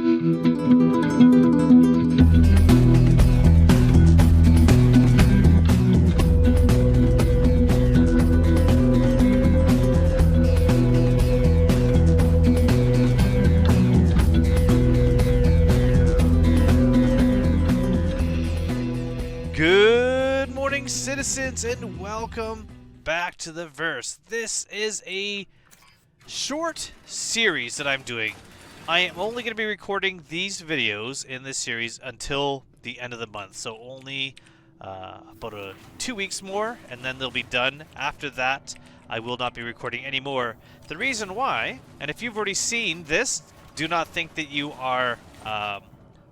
Good morning, citizens, and welcome back to the verse. This is a short series that I'm doing. I am only going to be recording these videos in this series until the end of the month, so only about 2 weeks more, and then they'll be done. After that, I will not be recording anymore. The reason why, and if you've already seen this, do not think that you are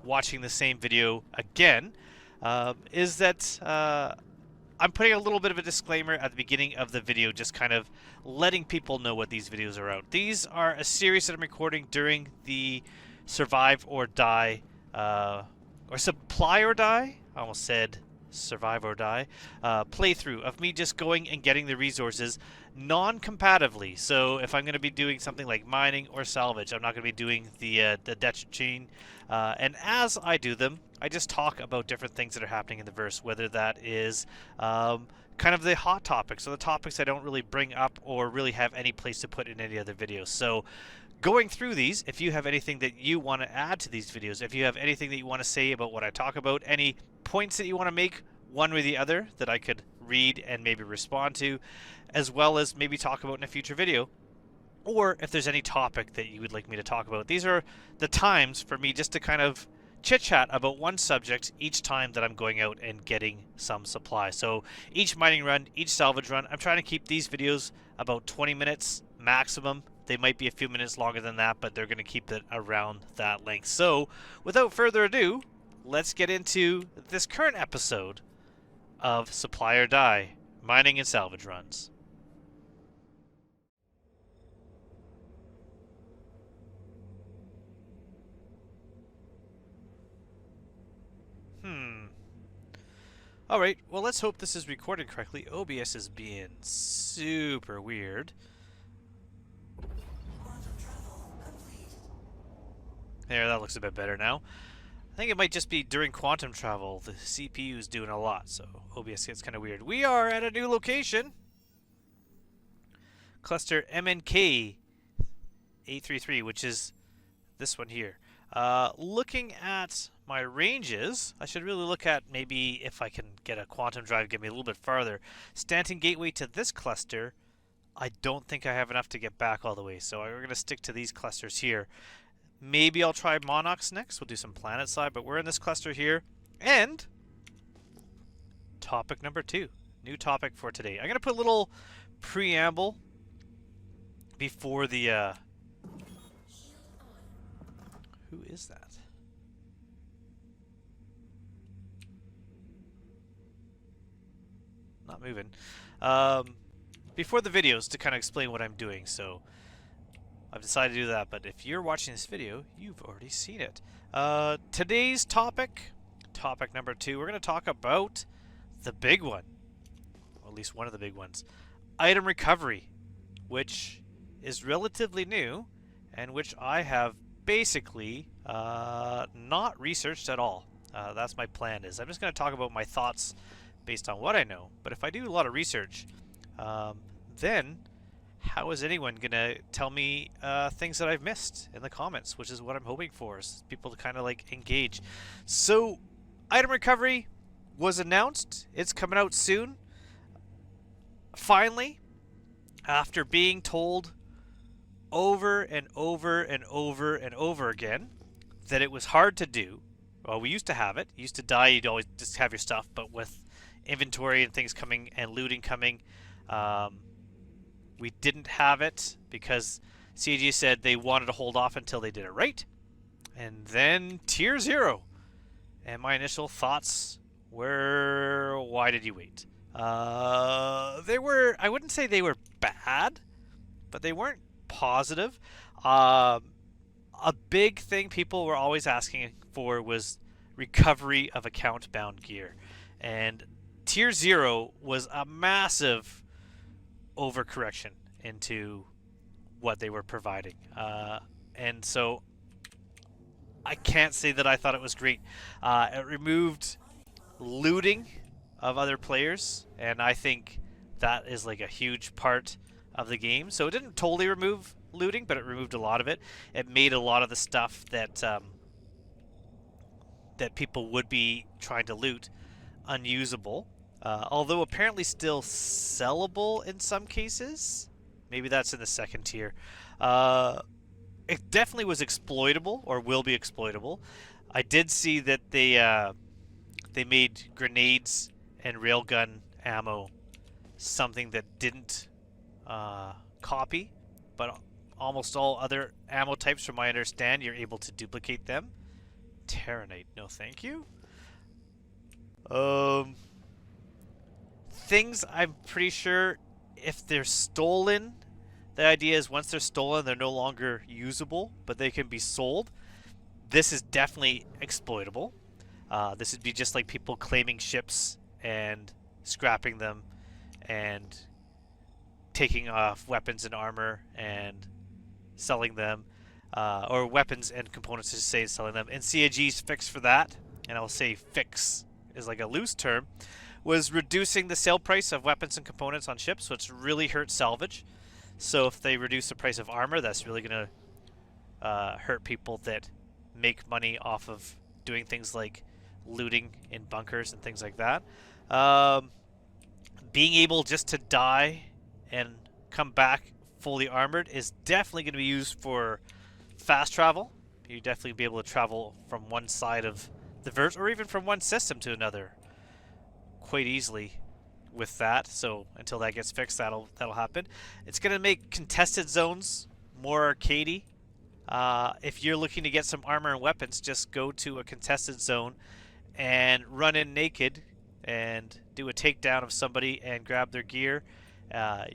watching the same video again. Is that I'm putting a little bit of a disclaimer at the beginning of the video, just kind of letting people know what these videos are out. These are a series that I'm recording during the Survive or Die, or Supply or Die, I almost said Survive or Die, playthrough of me just going and getting the resources non-compatitively. So if I'm going to be doing something like mining or salvage, I'm not going to be doing the debt chain. And as I do them, I just talk about different things that are happening in the verse, whether that is kind of the hot topics or the topics I don't really bring up or really have any place to put in any other videos. So going through these, if you have anything that you want to add to these videos, if you have anything that you want to say about what I talk about, any points that you want to make one way or the other that I could read and maybe respond to, as well as maybe talk about in a future video, or if there's any topic that you would like me to talk about. These are the times for me just to kind of chit-chat about one subject each time that I'm going out and getting some supply. So each mining run, each salvage run, I'm trying to keep these videos about 20 minutes maximum. They might be a few minutes longer than that, but they're going to keep it around that length. So without further ado, let's get into this current episode of Supply or Die, mining and salvage runs. Alright, well, let's hope this is recorded correctly. OBS is being super weird. There, that looks a bit better now. I think it might just be during quantum travel. The CPU is doing a lot, so OBS gets kind of weird. We are at a new location. Cluster MNK 833, which is this one here. Looking at my ranges, I should really look at maybe if I can get a quantum drive, get me a little bit farther. Stanton Gateway to this cluster, I don't think I have enough to get back all the way, so we're going to stick to these clusters here. Maybe I'll try Monarchs next. We'll do some planet side, but we're in this cluster here. And topic number 2, new topic for today. I'm going to put a little preamble before the who is that? Not moving. Before the videos to kind of explain what I'm doing, so I've decided to do that, but if you're watching this video, you've already seen it. Today's topic number 2, we're going to talk about the big one, or at least one of the big ones, item recovery, which is relatively new and which I have basically not researched at all. That's my plan. Is I'm just going to talk about my thoughts based on what I know, but if I do a lot of research, then how is anyone going to tell me things that I've missed in the comments, which is what I'm hoping for, is people to kind of like engage. So item recovery was announced. It's coming out soon. Finally, after being told over and over and over and over again that it was hard to do. Well, we used to have it. You used to die, you'd always just have your stuff, but with inventory and things coming and looting coming, we didn't have it because CG said they wanted to hold off until they did it right. And then Tier 0. And my initial thoughts were, why did you wait? They were, I wouldn't say they were bad, but they weren't positive. A big thing people were always asking for was recovery of account bound gear, and Tier 0 was a massive overcorrection into what they were providing, and so I can't say that I thought it was great. It removed looting of other players, and I think that is like a huge part of the game. So it didn't totally remove looting, but it removed a lot of it. It made a lot of the stuff that that people would be trying to loot unusable. Although apparently still sellable in some cases. Maybe that's in the second tier. It definitely was exploitable, or will be exploitable. I did see that they made grenades and railgun ammo something that didn't copy, but almost all other ammo types, from my understand, you're able to duplicate them. Terranite, no thank you. Things I'm pretty sure if they're stolen, the idea is once they're stolen, they're no longer usable, but they can be sold. This is definitely exploitable. This would be just like people claiming ships and scrapping them and taking off weapons and armor and selling them, or weapons and components to say selling them. And CIG's fix for that, and I'll say fix is like a loose term, was reducing the sale price of weapons and components on ships, so it's really hurt salvage. So if they reduce the price of armor, that's really going to hurt people that make money off of doing things like looting in bunkers and things like that. Being able just to die and come back fully armored is definitely going to be used for fast travel. You definitely be able to travel from one side of the verse, or even from one system to another, quite easily with that. So until that gets fixed, that'll happen. It's going to make contested zones more arcadey. If you're looking to get some armor and weapons, just go to a contested zone and run in naked and do a takedown of somebody and grab their gear.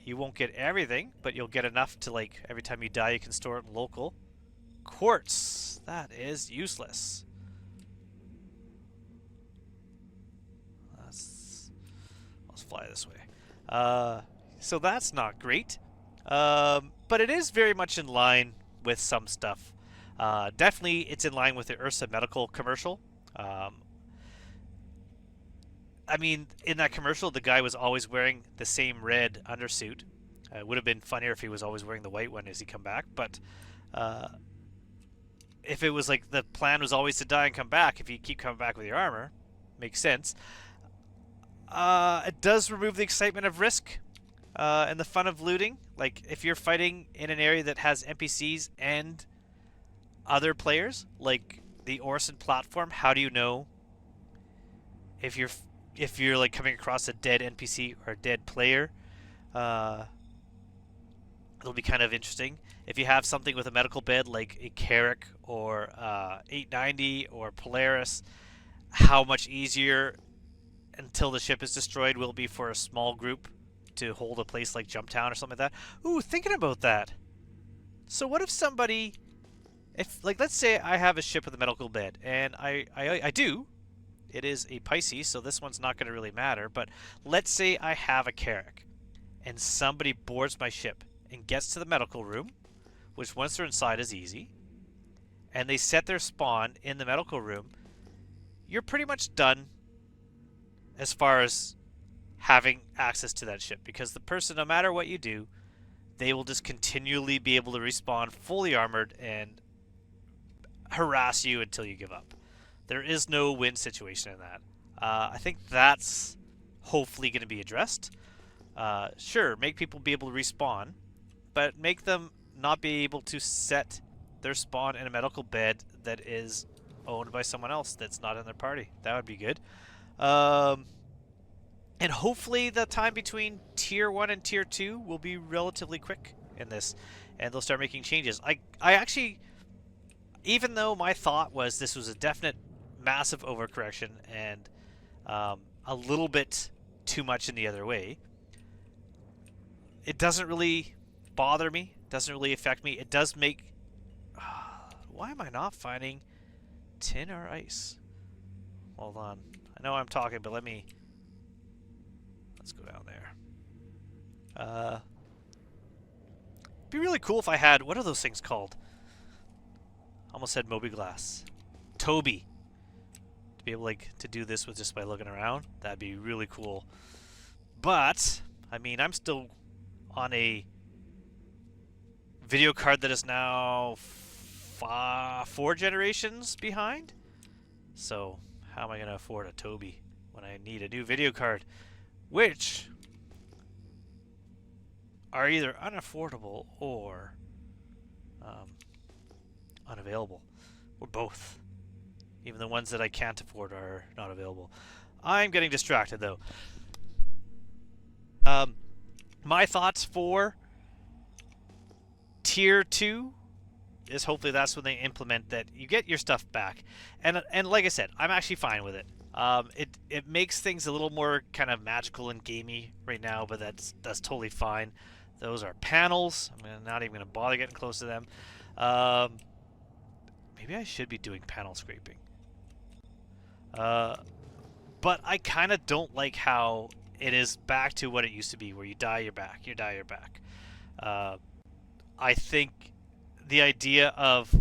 You won't get everything, but you'll get enough to, like, every time you die you can store it in local. Quartz, that is useless. Let's fly this way. So that's not great. But it is very much in line with some stuff. Definitely it's in line with the Ursa Medical commercial. I mean, in that commercial, the guy was always wearing the same red undersuit. It would have been funnier if he was always wearing the white one as he come back, but if it was like the plan was always to die and come back, if you keep coming back with your armor, makes sense. It does remove the excitement of risk and the fun of looting. Like, if you're fighting in an area that has NPCs and other players, like the Orson platform, how do you know if you're like coming across a dead NPC or a dead player? It'll be kind of interesting. If you have something with a medical bed like a Carrack or 890 or Polaris, how much easier until the ship is destroyed will it be for a small group to hold a place like Jumptown or something like that? Ooh, thinking about that. So what if somebody, like, let's say I have a ship with a medical bed, and I do. It is a Pisces, so this one's not going to really matter, but let's say I have a Carrack, and somebody boards my ship and gets to the medical room, which once they're inside is easy, and they set their spawn in the medical room, you're pretty much done as far as having access to that ship, because the person, no matter what you do, they will just continually be able to respawn fully armored and harass you until you give up. There is no win situation in that. I think that's hopefully going to be addressed. Sure, make people be able to respawn, but make them not be able to set their spawn in a medical bed that is owned by someone else that's not in their party. That would be good. And hopefully the time between Tier 1 and Tier 2 will be relatively quick in this, and they'll start making changes. I actually, even though my thought was this was a definite massive overcorrection and a little bit too much in the other way, it doesn't really bother me, doesn't really affect me. It does make... why am I not finding tin or ice? Hold on. I know I'm talking, but let's go down there. It'd be really cool if I had... what are those things called? Almost said Moby Glass. Toby. To be able like to do this with just by looking around, that'd be really cool. But I mean, I'm still on a video card that is now 4 generations behind. So how am I going to afford a Toby when I need a new video card, which are either unaffordable or unavailable, or both. Even the ones that I can't afford are not available. I'm getting distracted though. My thoughts for Tier 2 is hopefully that's when they implement that you get your stuff back. And like I said, I'm actually fine with it. It makes things a little more kind of magical and gamey right now, but that's totally fine. Those are panels. I'm not even going to bother getting close to them. Maybe I should be doing panel scraping. But I kind of don't like how it is back to what it used to be, where you die, you're back, you die, you're back. I think the idea of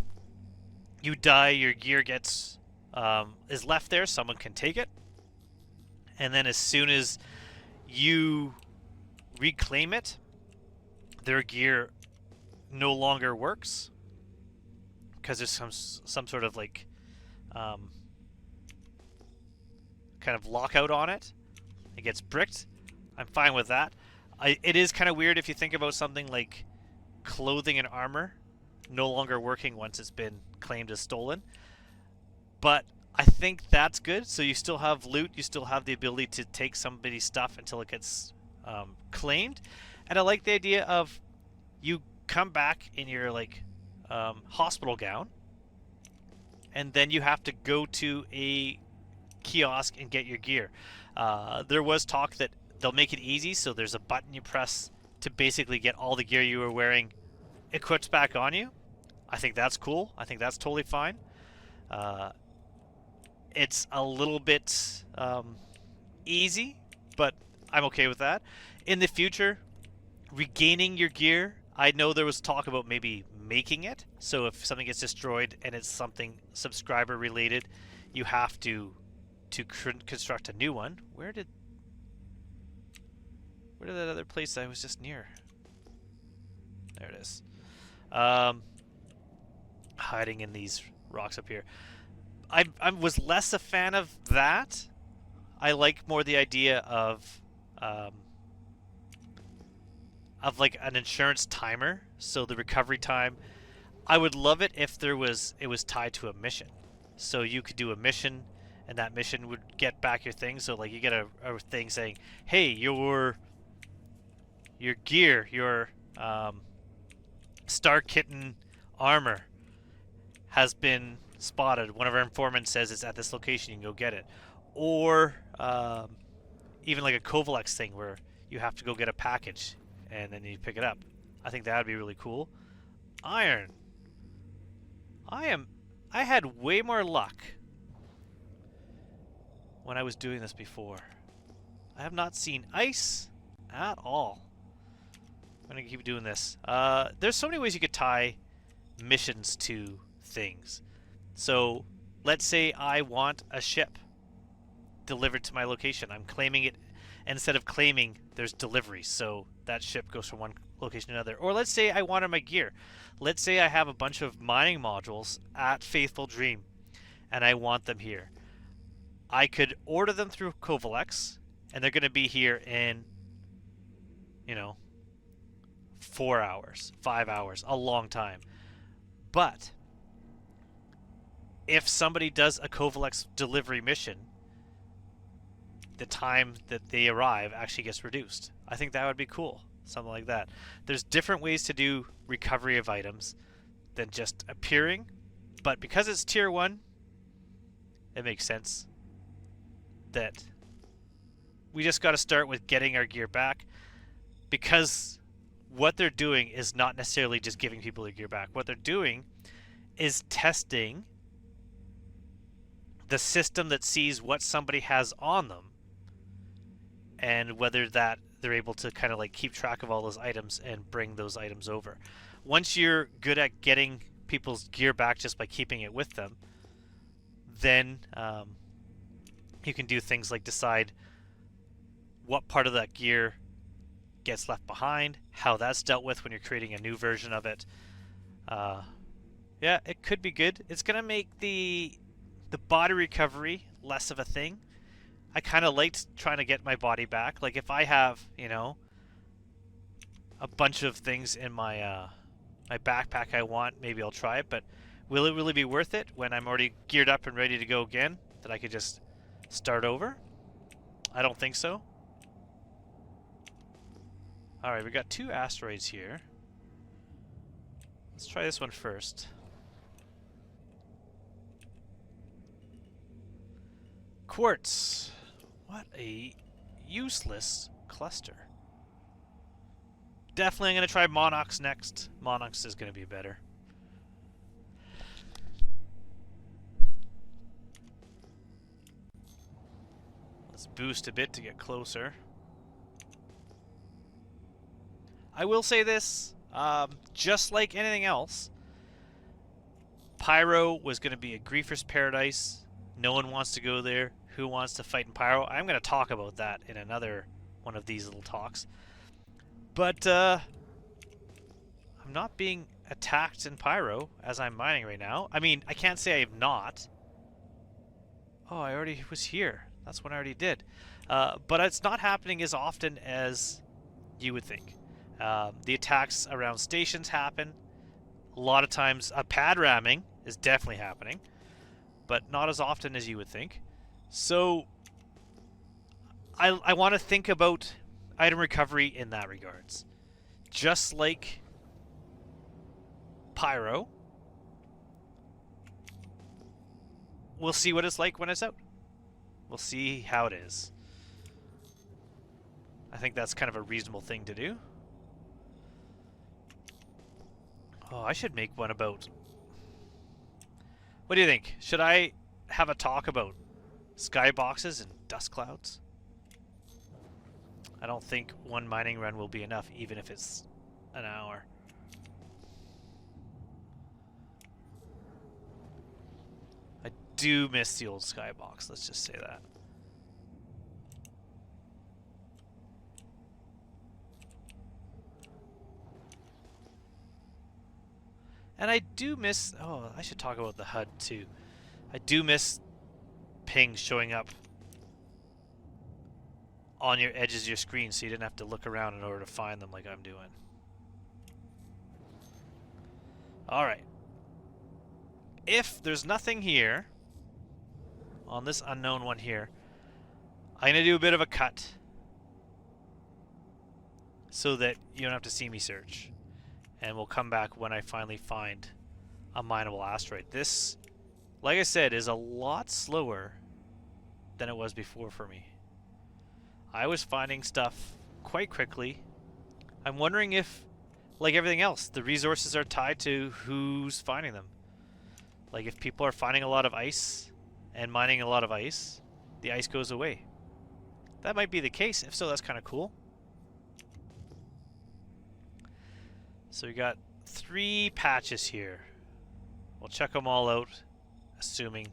you die, your gear gets is left there, someone can take it, and then as soon as you reclaim it, their gear no longer works because there's some sort of like kind of lockout on it. It gets bricked. I'm fine with that. It is kind of weird if you think about something like clothing and armor no longer working once it's been claimed as stolen. But I think that's good. So you still have loot. You still have the ability to take somebody's stuff until it gets claimed. And I like the idea of you come back in your like hospital gown, and then you have to go to a kiosk and get your gear. There was talk that they'll make it easy, so there's a button you press to basically get all the gear you were wearing equipped back on you. I think that's cool. I think that's totally fine. It's a little bit easy, but I'm okay with that. In the future, regaining your gear, I know there was talk about maybe making it. So if something gets destroyed and it's something subscriber related, you have to construct a new one. Where did that other place I was just near? There it is. Hiding in these rocks up here. I was less a fan of that. I like more the idea of like an insurance timer, so the recovery time. I would love it if it was tied to a mission, so you could do a mission and that mission would get back your thing. So like you get a thing saying, hey, your gear, your Star Kitten armor has been spotted. One of our informants says it's at this location, you can go get it. Or even like a Kovalex thing where you have to go get a package and then you pick it up. I think that would be really cool. Iron. I had way more luck when I was doing this before. I have not seen ice at all. I'm gonna keep doing this. There's so many ways you could tie missions to things. So let's say I want a ship delivered to my location. I'm claiming it, and instead of claiming, there's delivery. So that ship goes from one location to another. Or let's say I wanted my gear. Let's say I have a bunch of mining modules at Faithful Dream, and I want them here. I could order them through Kovalex, and they're going to be here in, 4 hours, 5 hours, a long time. But if somebody does a Kovalex delivery mission, the time that they arrive actually gets reduced. I think that would be cool. Something like that. There's different ways to do recovery of items than just appearing, but because it's tier 1, it makes sense that we just got to start with getting our gear back, because what they're doing is not necessarily just giving people their gear back. What they're doing is testing the system that sees what somebody has on them and whether that they're able to kind of like keep track of all those items and bring those items over. Once you're good at getting people's gear back just by keeping it with them, then you can do things like decide what part of that gear gets left behind, how that's dealt with when you're creating a new version of it. Yeah, it could be good. It's gonna make the body recovery less of a thing. I kind of liked trying to get my body back. Like if I have, you know, a bunch of things in my my backpack I want, maybe I'll try it. But will it really be worth it when I'm already geared up and ready to go again? That I could just start over? I don't think so. All right, we got 2 asteroids here. Let's try this one first. Quartz. What a useless cluster. Definitely I'm going to try Monox next. Monox is going to be better. Let's boost a bit to get closer. I will say this, just like anything else, Pyro was going to be a griefer's paradise. No one wants to go there. Who wants to fight in Pyro? I'm going to talk about that in another one of these little talks. But I'm not being attacked in Pyro as I'm mining right now. I mean, I can't say I'm not. Oh, I already was here. That's what I already did. But it's not happening as often as you would think. The attacks around stations happen. A lot of times, pad ramming is definitely happening, but not as often as you would think. So, I want to think about item recovery in that regards. Just like Pyro, we'll see what it's like when it's out. We'll see how it is. I think that's kind of a reasonable thing to do. Oh, I should make one about... What do you think? Should I have a talk about skyboxes and dust clouds? I don't think one mining run will be enough, even if it's an hour. I do miss the old skybox, let's just say that. And I do miss... Oh, I should talk about the HUD too. I do miss pings showing up on your edges of your screen so you didn't have to look around in order to find them like I'm doing. Alright. If there's nothing here, on this unknown one here, I'm going to do a bit of a cut so that you don't have to see me search. And we'll come back when I finally find a mineable asteroid. This, like I said, is a lot slower than it was before for me. I was finding stuff quite quickly. I'm wondering if, like everything else, the resources are tied to who's finding them. Like if people are finding a lot of ice and mining a lot of ice, the ice goes away. That might be the case. If so, that's kind of cool. So we got 3 patches here. We'll check them all out, assuming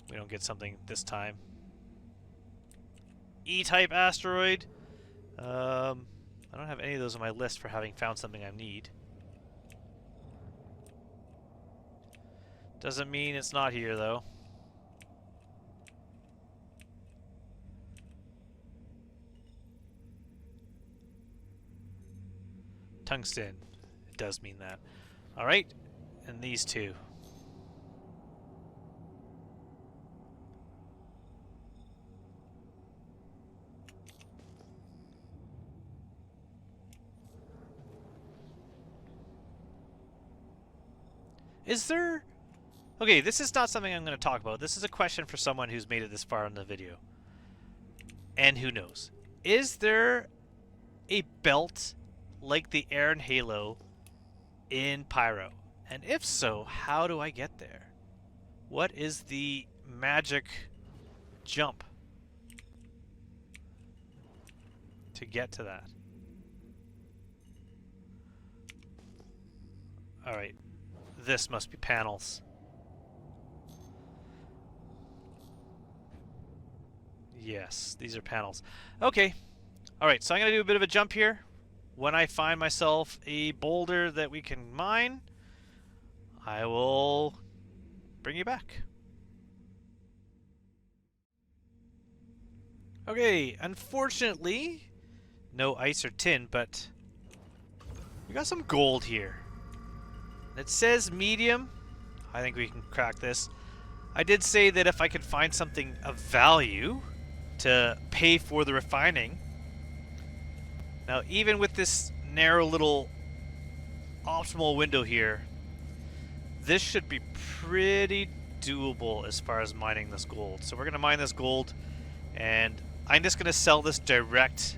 we don't get something this time. E-type asteroid. I don't have any of those on my list for having found something I need. Doesn't mean it's not here, though. Tungsten. It does mean that. Alright, and these 2. Is there... Okay, this is not something I'm going to talk about. This is a question for someone who's made it this far in the video. And who knows. Is there a belt like the Aran Halo in Pyro? And if so, how do I get there? What is the magic jump to get to that? Alright, this must be panels. Yes, these are panels. Okay. Alright, so I'm going to do a bit of a jump here. When I find myself a boulder that we can mine, I will bring you back. Okay, unfortunately, no ice or tin, but we got some gold here. It says medium. I think we can crack this. I did say that if I could find something of value to pay for the refining. Now, even with this narrow little optimal window here, this should be pretty doable as far as mining this gold. So we're going to mine this gold, and I'm just going to sell this direct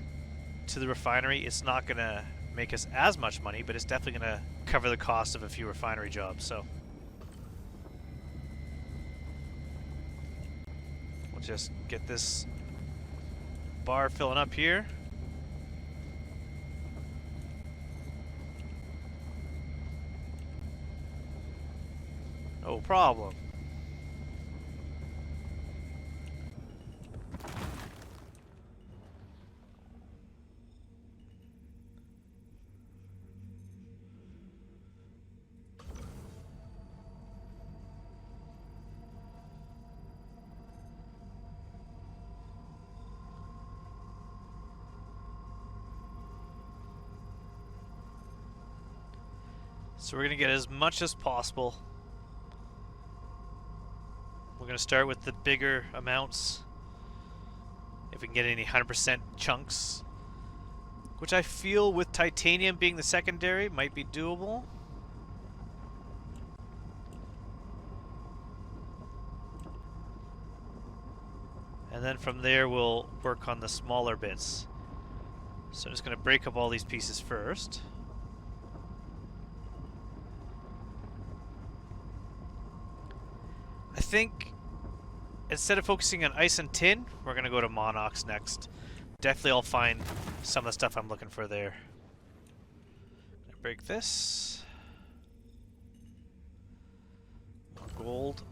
to the refinery. It's not going to make us as much money, but it's definitely going to cover the cost of a few refinery jobs. So we'll just get this bar filling up here. No problem. So we're going to get as much as possible. We're going to start with the bigger amounts. If we can get any 100% chunks. Which I feel with titanium being the secondary might be doable. And then from there we'll work on the smaller bits. So I'm just going to break up all these pieces first. I think instead of focusing on ice and tin, we're going to go to Monox next. Definitely I'll find some of the stuff I'm looking for there. Break this. More gold.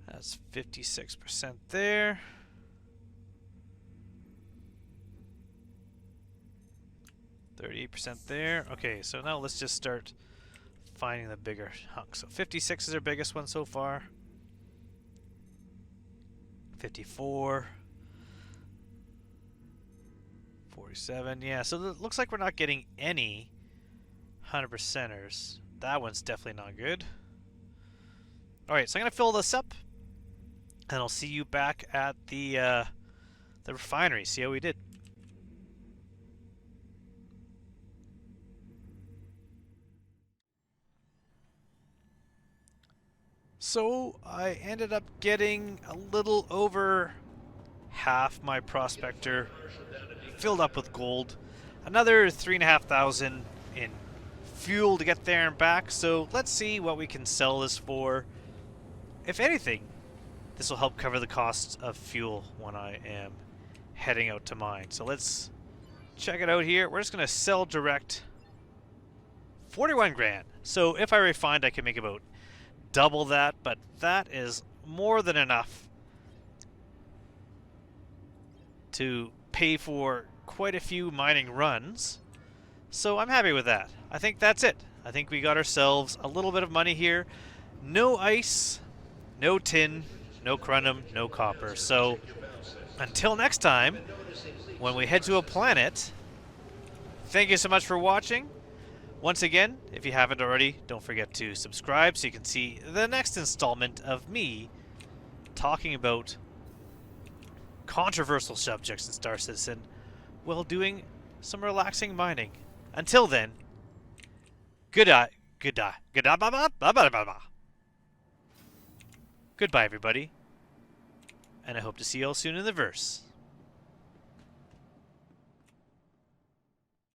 That's 56% there. %30 there. Okay, so now let's just start finding the bigger hunks. So 56 is our biggest one so far. 54. 47. Yeah, so it looks like we're not getting any 100%ers. That one's definitely not good. Alright, so I'm going to fill this up. And I'll see you back at the refinery. See how we did. So I ended up getting a little over half my prospector filled up with gold. Another 3,500 in fuel to get there and back. So let's see what we can sell this for. If anything, this will help cover the costs of fuel when I am heading out to mine. So let's check it out here. We're just going to sell direct 41 grand. So if I refined, I can make about double that, but that is more than enough to pay for quite a few mining runs. So I'm happy with that. I think that's it. I think we got ourselves a little bit of money here. No ice, no tin, no corundum, no copper. So until next time, when we head to a planet, thank you so much for watching. Once again, if you haven't already, don't forget to subscribe so you can see the next installment of me talking about controversial subjects in Star Citizen while doing some relaxing mining. Until then, goodbye, everybody, and I hope to see you all soon in the verse.